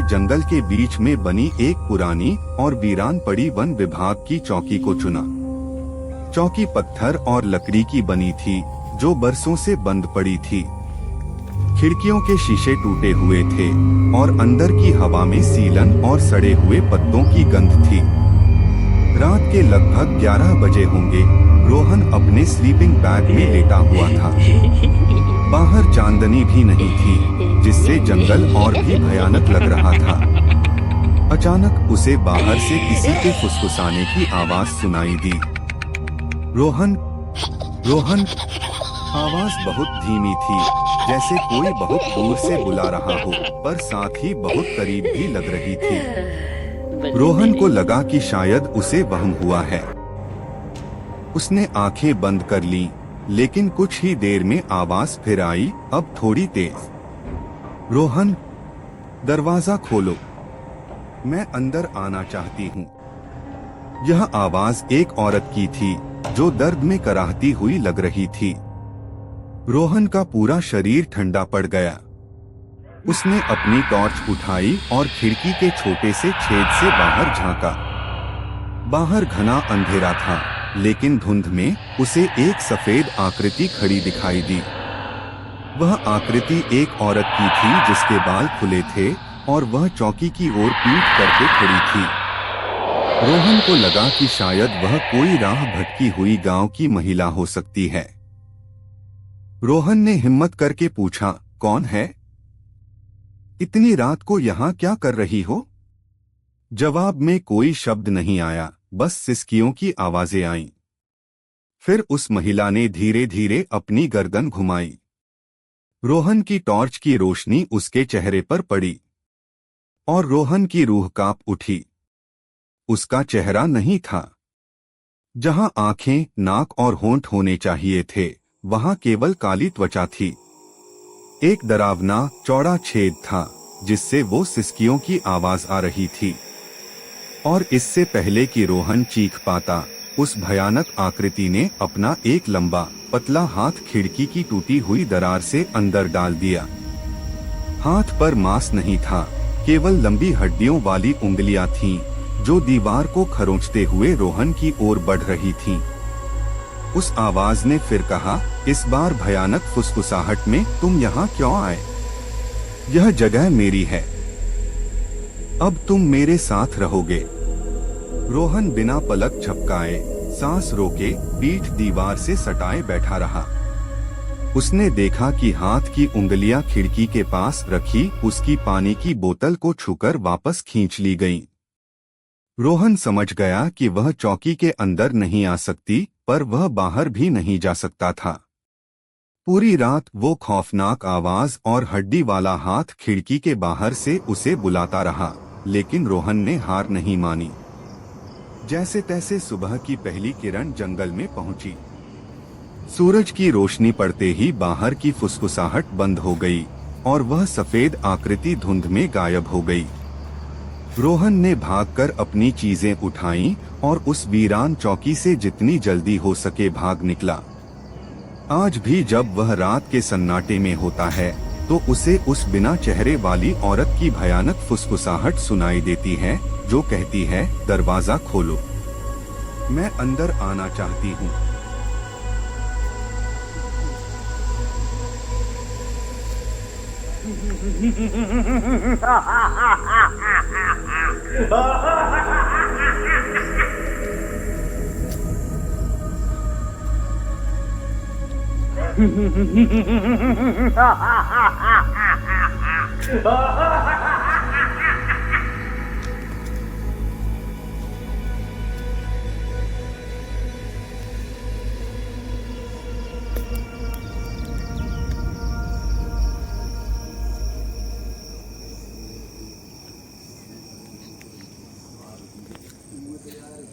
उसने जंगल के बीच में बनी एक पुरानी और वीरान पड़ी वन विभाग की चौकी को चुना। चौकी पत्थर और लकड़ी की बनी थी, जो बरसों से बंद पड़ी थी। खिड़कियों के शीशे टूटे हुए थे और अंदर की हवा में सीलन और सड़े हुए पत्तों की गंध थी। रात के लगभग 11 बजे होंगे। रोहन अपने स्लीपिंग बैग में लेटा हुआ था। बाहर चांदनी भी नहीं थी, जिससे जंगल और भी भयानक लग रहा था। अचानक उसे बाहर से किसी के फुसफुसाने की आवाज सुनाई दी। रोहन, रोहन। आवाज बहुत धीमी थी, जैसे कोई बहुत दूर से बुला रहा हो, पर साथ ही बहुत करीब भी लग रही थी। रोहन को लगा कि शायद उसे वहम हुआ है। उसने आंखें बंद कर लीं, लेकिन कुछ ही देर में आवाज फिर आई, अब थोड़ी तेज। रोहन, दरवाजा खोलो, मैं अंदर आना चाहती हूँ। यह आवाज एक औरत की थी, जो दर्द में कराहती हुई लग रही थी। रोहन का पूरा शरीर ठंडा पड़ गया। उसने अपनी टॉर्च उठाई और खिड़की के छोटे से छेद से बाहर झांका। बाहर घना अंधेरा था, लेकिन धुंध में उसे एक सफेद आकृति खड़ी दिखाई दी। वह आकृति एक औरत की थी, जिसके बाल खुले थे और वह चौकी की ओर पीठ करके खड़ी थी। रोहन को लगा कि शायद वह कोई राह भटकी हुई गांव की महिला हो सकती है। रोहन ने हिम्मत करके पूछा, कौन है? इतनी रात को यहाँ क्या कर रही हो? जवाब में कोई शब्द नहीं आया, बस सिसकियों की आवाजें आईं। फिर उस महिला ने धीरे धीरे अपनी गर्दन घुमाई। रोहन की टॉर्च की रोशनी उसके चेहरे पर पड़ी और रोहन की रूह कांप उठी। उसका चेहरा नहीं था। जहां आंखें, नाक और होंठ होने चाहिए थे, वहां केवल काली त्वचा थी। एक डरावना चौड़ा छेद था, जिससे वो सिसकियों की आवाज आ रही थी। और इससे पहले कि रोहन चीख पाता, उस भयानक आकृति ने अपना एक लंबा, पतला हाथ खिड़की की टूटी हुई दरार से अंदर डाल दिया। हाथ पर मांस नहीं था, केवल लंबी हड्डियों वाली उंगलियां थीं, जो दीवार को खरोंचते हुए रोहन की ओर बढ़ रही थीं। उस आवाज ने फिर कहा, इस बार भयानक फुसफुसाहट में, तुम यहाँ क्यों आए? यह जगह मेरी है। अब तुम मेरे साथ रहोगे। रोहन बिना पलक झपकाए, सांस रोके, पीठ दीवार से सटाए बैठा रहा। उसने देखा कि हाथ की उंगलियां खिड़की के पास रखी उसकी पानी की बोतल को छूकर वापस खींच ली गईं। रोहन समझ गया कि वह चौकी के अंदर नहीं आ सकती, पर वह बाहर भी नहीं जा सकता था। पूरी रात वो खौफनाक आवाज और हड्डी वाला हाथ खिड़की के बाहर से उसे बुलाता रहा, लेकिन रोहन ने हार नहीं मानी। जैसे तैसे सुबह की पहली किरण जंगल में पहुंची। सूरज की रोशनी पड़ते ही बाहर की फुसफुसाहट बंद हो गई और वह सफेद आकृति धुंध में गायब हो गई। रोहन ने भागकर अपनी चीजें उठाईं और उस वीरान चौकी से जितनी जल्दी हो सके भाग निकला। आज भी जब वह रात के सन्नाटे में होता है, तो उसे उस बिना चेहरे वाली औरत की भयानक फुसफुसाहट सुनाई देती है, जो कहती है, दरवाजा खोलो, मैं अंदर आना चाहती हूँ। Ha ha ha ha ha ha ha!